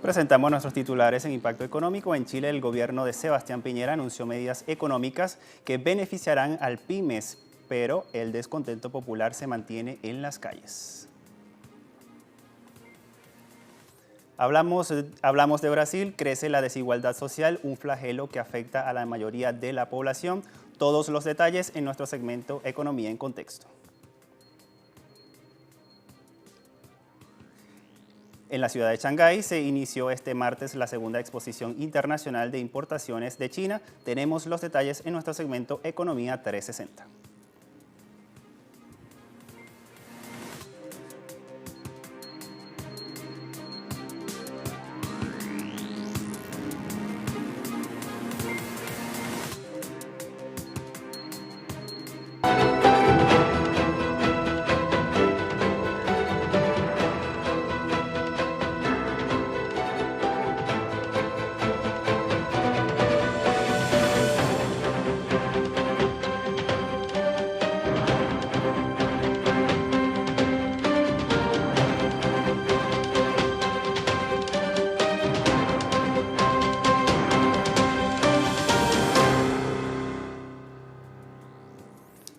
Presentamos nuestros titulares en Impacto Económico. En Chile, el gobierno de Sebastián Piñera anunció medidas económicas que beneficiarán al pymes, pero el descontento popular se mantiene en las calles. Hablamos de Brasil. Crece la desigualdad social, un flagelo que afecta a la mayoría de la población. Todos los detalles en nuestro segmento Economía en Contexto. En la ciudad de Shanghái se inició este martes la segunda exposición internacional de importaciones de China. Tenemos los detalles en nuestro segmento Economía 360.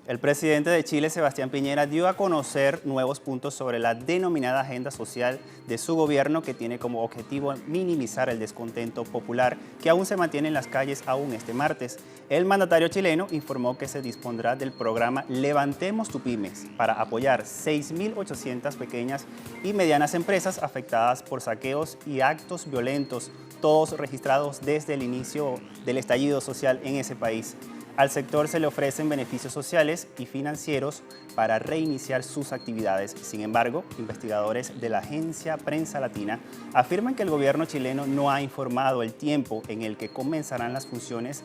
El presidente de Chile, Sebastián Piñera, dio a conocer nuevos puntos sobre la denominada agenda social de su gobierno, que tiene como objetivo minimizar el descontento popular que aún se mantiene en las calles aún este martes. El mandatario chileno informó que se dispondrá del programa Levantemos tu Pymes para apoyar 6.800 pequeñas y medianas empresas afectadas por saqueos y actos violentos, todos registrados desde el inicio del estallido social en ese país. Al sector se le ofrecen beneficios sociales y financieros para reiniciar sus actividades. Sin embargo, investigadores de la agencia Prensa Latina afirman que el gobierno chileno no ha informado el tiempo en el que comenzarán las funciones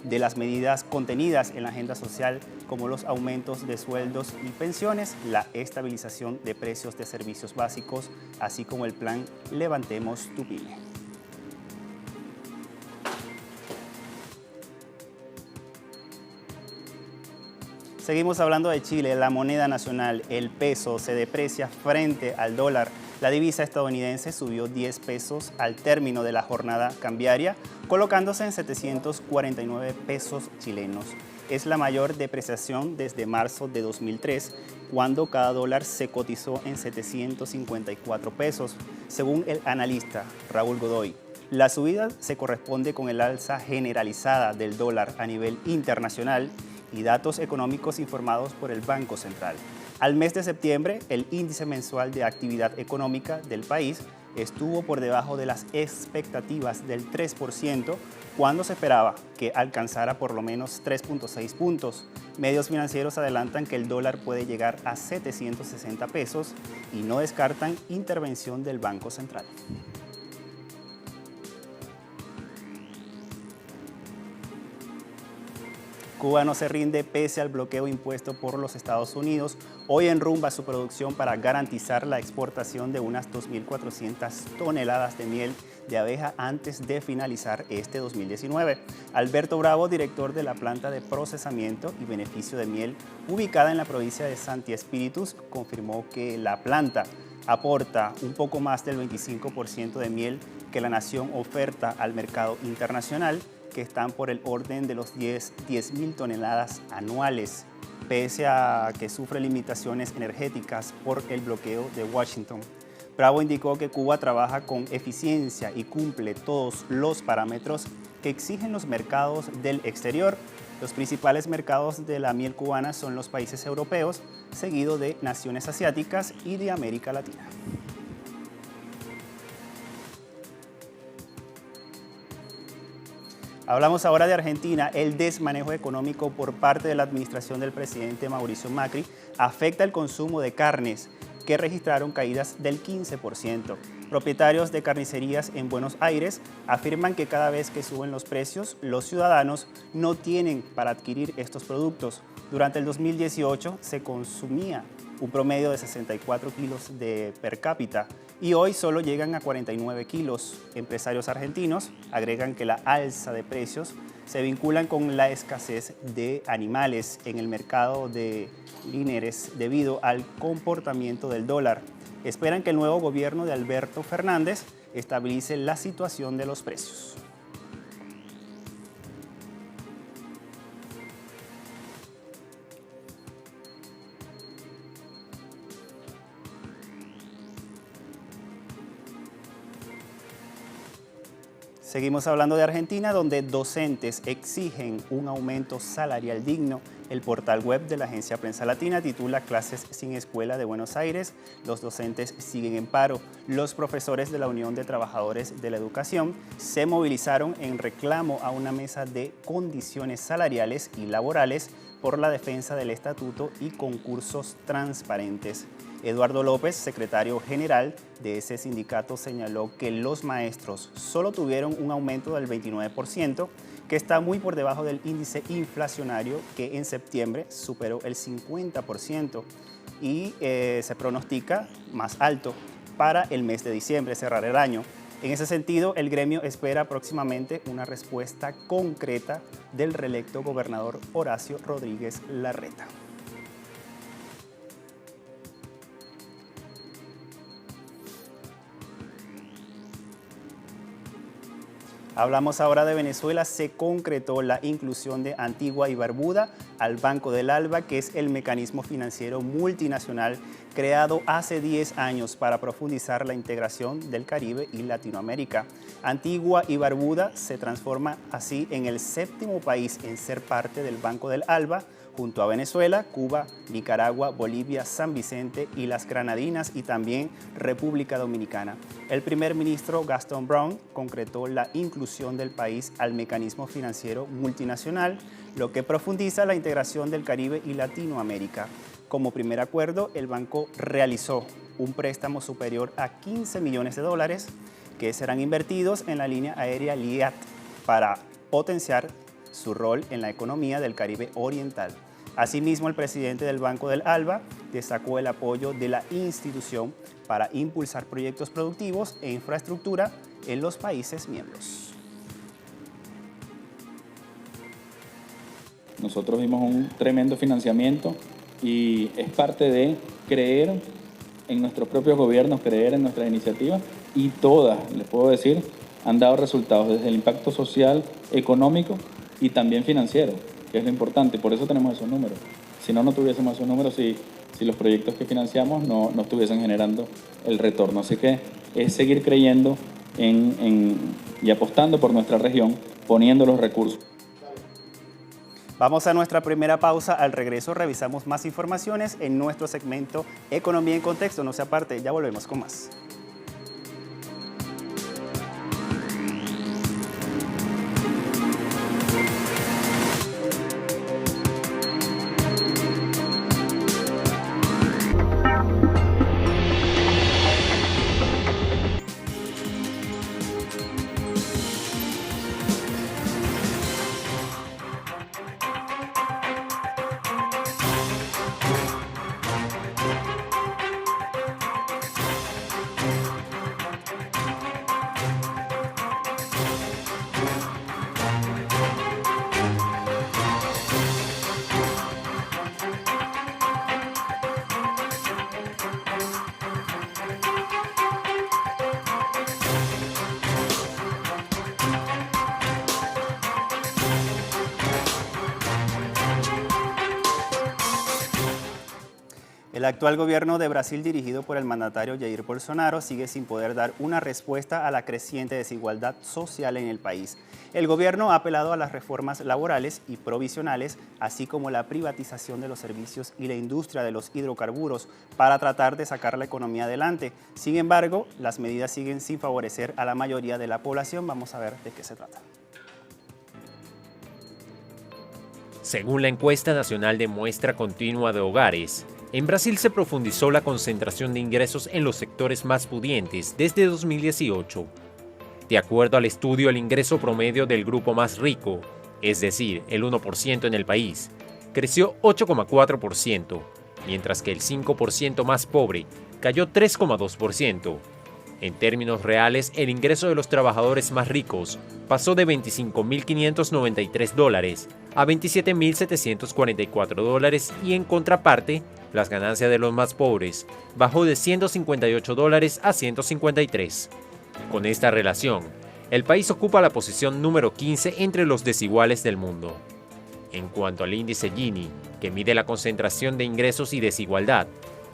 de las medidas contenidas en la agenda social, como los aumentos de sueldos y pensiones, la estabilización de precios de servicios básicos, así como el plan Levantemos tu Pyme. Seguimos hablando de Chile. La moneda nacional, el peso, se deprecia frente al dólar. La divisa estadounidense subió 10 pesos al término de la jornada cambiaria, colocándose en 749 pesos chilenos. Es la mayor depreciación desde marzo de 2003, cuando cada dólar se cotizó en 754 pesos, según el analista Raúl Godoy. La subida se corresponde con el alza generalizada del dólar a nivel internacional y datos económicos informados por el Banco Central. Al mes de septiembre, el índice mensual de actividad económica del país estuvo por debajo de las expectativas del 3%, cuando se esperaba que alcanzara por lo menos 3.6 puntos. Medios financieros adelantan que el dólar puede llegar a 760 pesos y no descartan intervención del Banco Central. Cuba no se rinde pese al bloqueo impuesto por los Estados Unidos. Hoy enrumba su producción para garantizar la exportación de unas 2.400 toneladas de miel de abeja antes de finalizar este 2019. Alberto Bravo, director de la planta de procesamiento y beneficio de miel ubicada en la provincia de Santi Espíritus, confirmó que la planta aporta un poco más del 25% de miel que la nación oferta al mercado internacional, que están por el orden de los 10.000 toneladas anuales, pese a que sufre limitaciones energéticas por el bloqueo de Washington. Bravo indicó que Cuba trabaja con eficiencia y cumple todos los parámetros que exigen los mercados del exterior. Los principales mercados de la miel cubana son los países europeos, seguido de naciones asiáticas y de América Latina. Hablamos ahora de Argentina. El desmanejo económico por parte de la administración del presidente Mauricio Macri afecta el consumo de carnes, que registraron caídas del 15%. Propietarios de carnicerías en Buenos Aires afirman que cada vez que suben los precios, los ciudadanos no tienen para adquirir estos productos. Durante el 2018 se consumía un promedio de 64 kilos de per cápita y hoy solo llegan a 49 kilos. Empresarios argentinos agregan que la alza de precios se vinculan con la escasez de animales en el mercado de líneres debido al comportamiento del dólar. Esperan que el nuevo gobierno de Alberto Fernández estabilice la situación de los precios. Seguimos hablando de Argentina, donde docentes exigen un aumento salarial digno. El portal web de la agencia Prensa Latina titula Clases sin escuela de Buenos Aires. Los docentes siguen en paro. Los profesores de la Unión de Trabajadores de la Educación se movilizaron en reclamo a una mesa de condiciones salariales y laborales por la defensa del estatuto y concursos transparentes. Eduardo López, secretario general de ese sindicato, señaló que los maestros solo tuvieron un aumento del 29%, que está muy por debajo del índice inflacionario que en septiembre superó el 50% y se pronostica más alto para el mes de diciembre, cerrar el año. En ese sentido, el gremio espera próximamente una respuesta concreta del reelecto gobernador Horacio Rodríguez Larreta. Hablamos ahora de Venezuela. Se concretó la inclusión de Antigua y Barbuda al Banco del ALBA, que es el mecanismo financiero multinacional creado hace 10 años para profundizar la integración del Caribe y Latinoamérica. Antigua y Barbuda se transforma así en el 7º país en ser parte del Banco del ALBA, junto a Venezuela, Cuba, Nicaragua, Bolivia, San Vicente y las Granadinas y también República Dominicana. El primer ministro Gastón Brown concretó la inclusión del país al mecanismo financiero multinacional, lo que profundiza la integración del Caribe y Latinoamérica. Como primer acuerdo, el banco realizó un préstamo superior a 15 millones de dólares que serán invertidos en la línea aérea LIAT para potenciar su rol en la economía del Caribe Oriental. Asimismo, el presidente del Banco del ALBA destacó el apoyo de la institución para impulsar proyectos productivos e infraestructura en los países miembros. Nosotros vimos un tremendo financiamiento y es parte de creer en nuestros propios gobiernos, creer en nuestras iniciativas y todas, les puedo decir, han dado resultados desde el impacto social, económico y también financiero, que es lo importante. Por eso tenemos esos números. Si no tuviésemos esos números, si los proyectos que financiamos no estuviesen generando el retorno. Así que es seguir creyendo y apostando por nuestra región, poniendo los recursos. Vamos a nuestra primera pausa. Al regreso revisamos más informaciones en nuestro segmento Economía en Contexto. No se aparte, ya volvemos con más. El actual gobierno de Brasil, dirigido por el mandatario Jair Bolsonaro, sigue sin poder dar una respuesta a la creciente desigualdad social en el país. El gobierno ha apelado a las reformas laborales y provisionales, así como la privatización de los servicios y la industria de los hidrocarburos, para tratar de sacar la economía adelante. Sin embargo, las medidas siguen sin favorecer a la mayoría de la población. Vamos a ver de qué se trata. Según la encuesta nacional de muestra continua de hogares, en Brasil se profundizó la concentración de ingresos en los sectores más pudientes desde 2018. De acuerdo al estudio, el ingreso promedio del grupo más rico, es decir, el 1% en el país, creció 8,4%, mientras que el 5% más pobre cayó 3,2%. En términos reales, el ingreso de los trabajadores más ricos pasó de $25.593 a $27.744 y en contraparte, las ganancias de los más pobres bajó de $158 a $153. Con esta relación, el país ocupa la posición número 15 entre los desiguales del mundo. En cuanto al índice Gini, que mide la concentración de ingresos y desigualdad,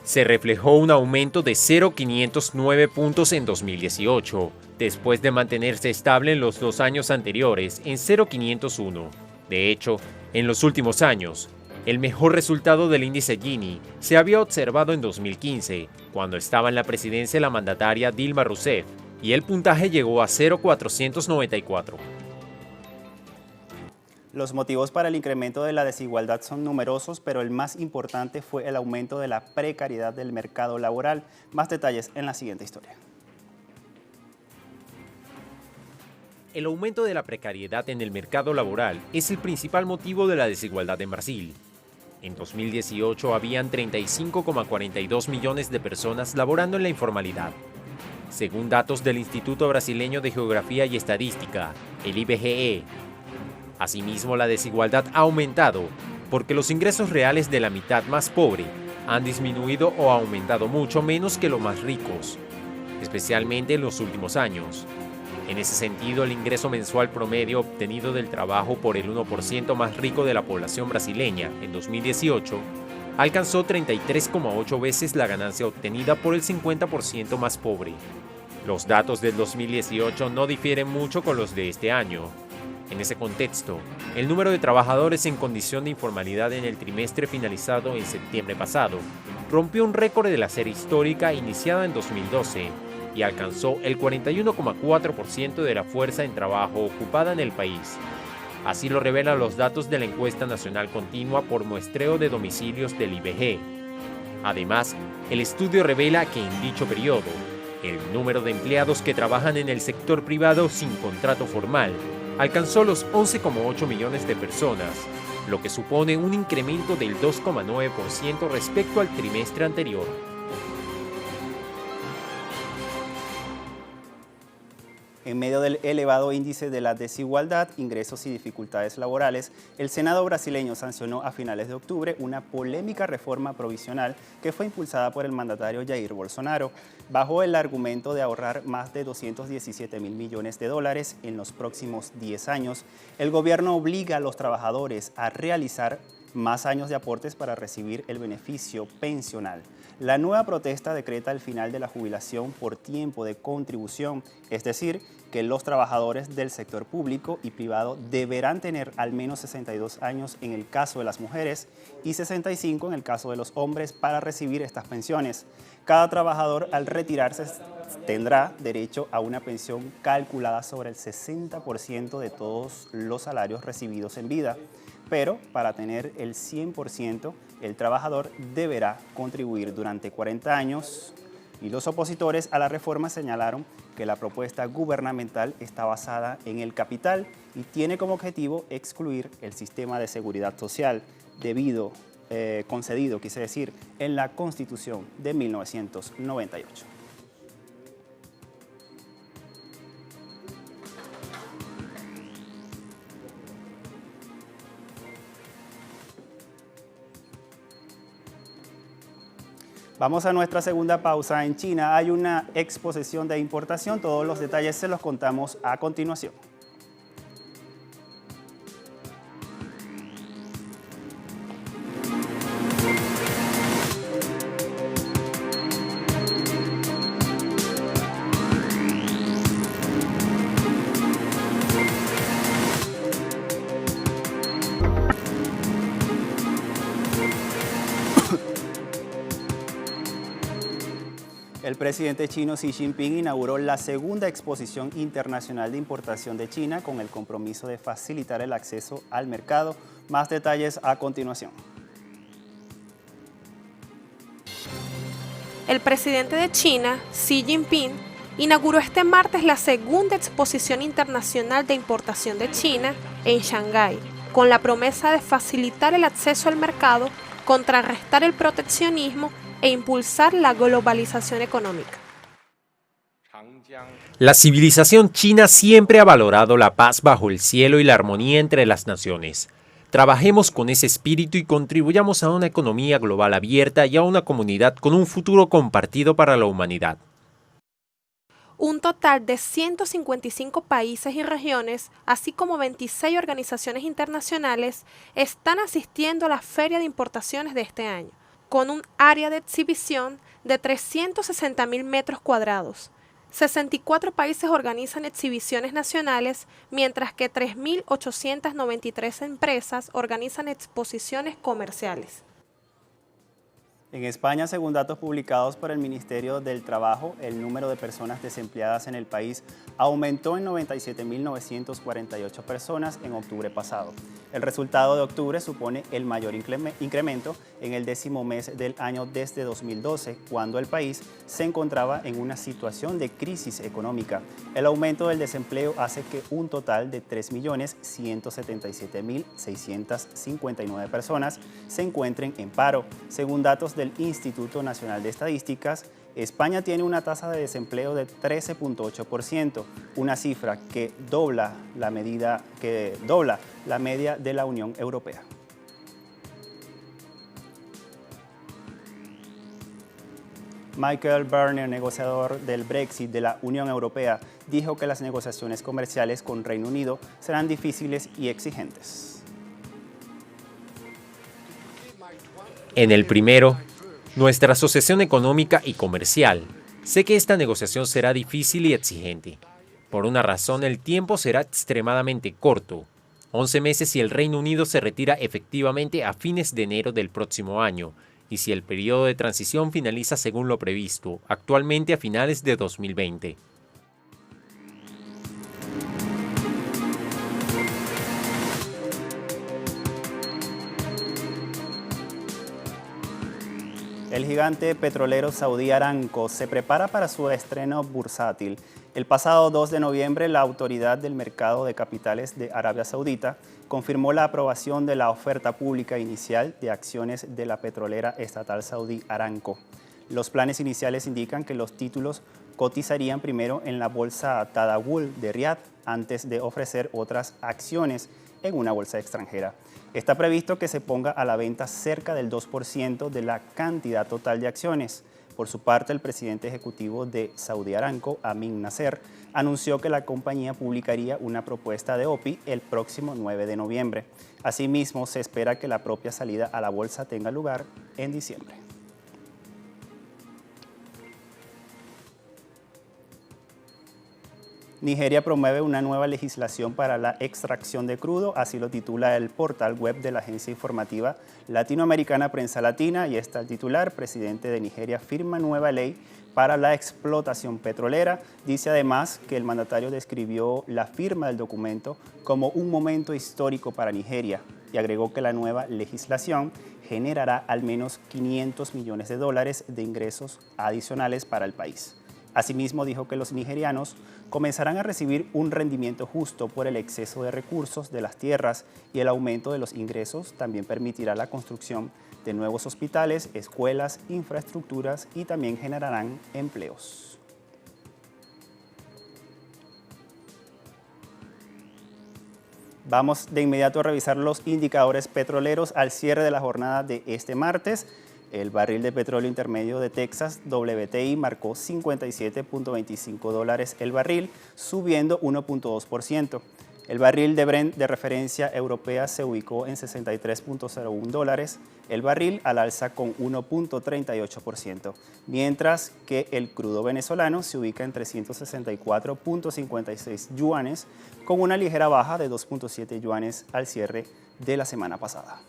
se reflejó un aumento de 0,509 puntos en 2018, después de mantenerse estable en los 2 años anteriores en 0,501. De hecho, en los últimos años, el mejor resultado del índice Gini se había observado en 2015, cuando estaba en la presidencia la mandataria Dilma Rousseff, y el puntaje llegó a 0,494. Los motivos para el incremento de la desigualdad son numerosos, pero el más importante fue el aumento de la precariedad del mercado laboral. Más detalles en la siguiente historia. El aumento de la precariedad en el mercado laboral es el principal motivo de la desigualdad en Brasil. En 2018 habían 35,42 millones de personas laborando en la informalidad. Según datos del Instituto Brasileño de Geografía y Estadística, el IBGE, asimismo, la desigualdad ha aumentado porque los ingresos reales de la mitad más pobre han disminuido o aumentado mucho menos que los más ricos, especialmente en los últimos años. En ese sentido, el ingreso mensual promedio obtenido del trabajo por el 1% más rico de la población brasileña en 2018 alcanzó 33,8 veces la ganancia obtenida por el 50% más pobre. Los datos del 2018 no difieren mucho con los de este año. En ese contexto, el número de trabajadores en condición de informalidad en el trimestre finalizado en septiembre pasado rompió un récord de la serie histórica iniciada en 2012 y alcanzó el 41,4% de la fuerza en trabajo ocupada en el país. Así lo revelan los datos de la encuesta nacional continua por muestreo de domicilios del IBGE. Además, el estudio revela que en dicho periodo, el número de empleados que trabajan en el sector privado sin contrato formal alcanzó los 11,8 millones de personas, lo que supone un incremento del 2,9% respecto al trimestre anterior. En medio del elevado índice de la desigualdad, ingresos y dificultades laborales, el Senado brasileño sancionó a finales de octubre una polémica reforma provisional que fue impulsada por el mandatario Jair Bolsonaro, bajo el argumento de ahorrar más de 217.000 millones de dólares en los próximos 10 años. El gobierno obliga a los trabajadores a realizar más años de aportes para recibir el beneficio pensional. La nueva protesta decreta el final de la jubilación por tiempo de contribución, es decir, que los trabajadores del sector público y privado deberán tener al menos 62 años en el caso de las mujeres y 65 en el caso de los hombres para recibir estas pensiones. Cada trabajador al retirarse tendrá derecho a una pensión calculada sobre el 60% de todos los salarios recibidos en vida. Pero para tener el 100%, el trabajador deberá contribuir durante 40 años y los opositores a la reforma señalaron que la propuesta gubernamental está basada en el capital y tiene como objetivo excluir el sistema de seguridad social concedido, en la Constitución de 1998. Vamos a nuestra segunda pausa. En China hay una exposición de importación. Todos los detalles se los contamos a continuación. El presidente chino Xi Jinping inauguró la segunda exposición internacional de importación de China con el compromiso de facilitar el acceso al mercado. Más detalles a continuación. El presidente de China, Xi Jinping, inauguró este martes la segunda exposición internacional de importación de China en Shanghái, con la promesa de facilitar el acceso al mercado, contrarrestar el proteccionismo e impulsar la globalización económica. La civilización china siempre ha valorado la paz bajo el cielo y la armonía entre las naciones. Trabajemos con ese espíritu y contribuyamos a una economía global abierta y a una comunidad con un futuro compartido para la humanidad. Un total de 155 países y regiones, así como 26 organizaciones internacionales, están asistiendo a la Feria de Importaciones de este año, con un área de exhibición de 360.000 metros cuadrados. 64 países organizan exhibiciones nacionales, mientras que 3.893 empresas organizan exposiciones comerciales. En España, según datos publicados por el Ministerio del Trabajo, el número de personas desempleadas en el país aumentó en 97.948 personas en octubre pasado. El resultado de octubre supone el mayor incremento en el 10º mes del año desde 2012, cuando el país se encontraba en una situación de crisis económica. El aumento del desempleo hace que un total de 3.177.659 personas se encuentren en paro, según datos del Instituto Nacional de Estadísticas. España tiene una tasa de desempleo de 13.8%, una cifra que dobla la media de la Unión Europea. Michael Barnier, negociador del Brexit de la Unión Europea, dijo que las negociaciones comerciales con Reino Unido serán difíciles y exigentes. En el primero, nuestra Asociación Económica y Comercial, sé que esta negociación será difícil y exigente. Por una razón, el tiempo será extremadamente corto, 11 meses si el Reino Unido se retira efectivamente a fines de enero del próximo año, y si el periodo de transición finaliza según lo previsto, actualmente a finales de 2020. El gigante petrolero saudí Aramco se prepara para su estreno bursátil. El pasado 2 de noviembre, la Autoridad del Mercado de Capitales de Arabia Saudita confirmó la aprobación de la oferta pública inicial de acciones de la petrolera estatal saudí Aramco. Los planes iniciales indican que los títulos cotizarían primero en la bolsa Tadawul de Riad antes de ofrecer otras acciones en una bolsa extranjera. Está previsto que se ponga a la venta cerca del 2% de la cantidad total de acciones. Por su parte, el presidente ejecutivo de Saudi Aramco, Amin Nasser, anunció que la compañía publicaría una propuesta de OPI el próximo 9 de noviembre. Asimismo, se espera que la propia salida a la bolsa tenga lugar en diciembre. Nigeria promueve una nueva legislación para la extracción de crudo, así lo titula el portal web de la agencia informativa latinoamericana Prensa Latina, y está el titular: presidente de Nigeria firma nueva ley para la explotación petrolera. Dice además que el mandatario describió la firma del documento como un momento histórico para Nigeria y agregó que la nueva legislación generará al menos $500 millones de ingresos adicionales para el país. Asimismo, dijo que los nigerianos comenzarán a recibir un rendimiento justo por el exceso de recursos de las tierras, y el aumento de los ingresos también permitirá la construcción de nuevos hospitales, escuelas, infraestructuras, y también generarán empleos. Vamos de inmediato a revisar los indicadores petroleros al cierre de la jornada de este martes. El barril de petróleo intermedio de Texas, WTI, marcó $57.25 el barril, subiendo 1.2%. El barril de Brent de referencia europea se ubicó en $63.01 el barril, al alza con 1.38%, mientras que el crudo venezolano se ubica en 364.56 yuanes, con una ligera baja de 2.7 yuanes al cierre de la semana pasada.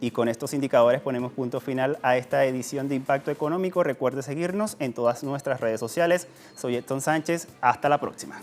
Y con estos indicadores ponemos punto final a esta edición de Impacto Económico. Recuerde seguirnos en todas nuestras redes sociales. Soy Edson Sánchez. Hasta la próxima.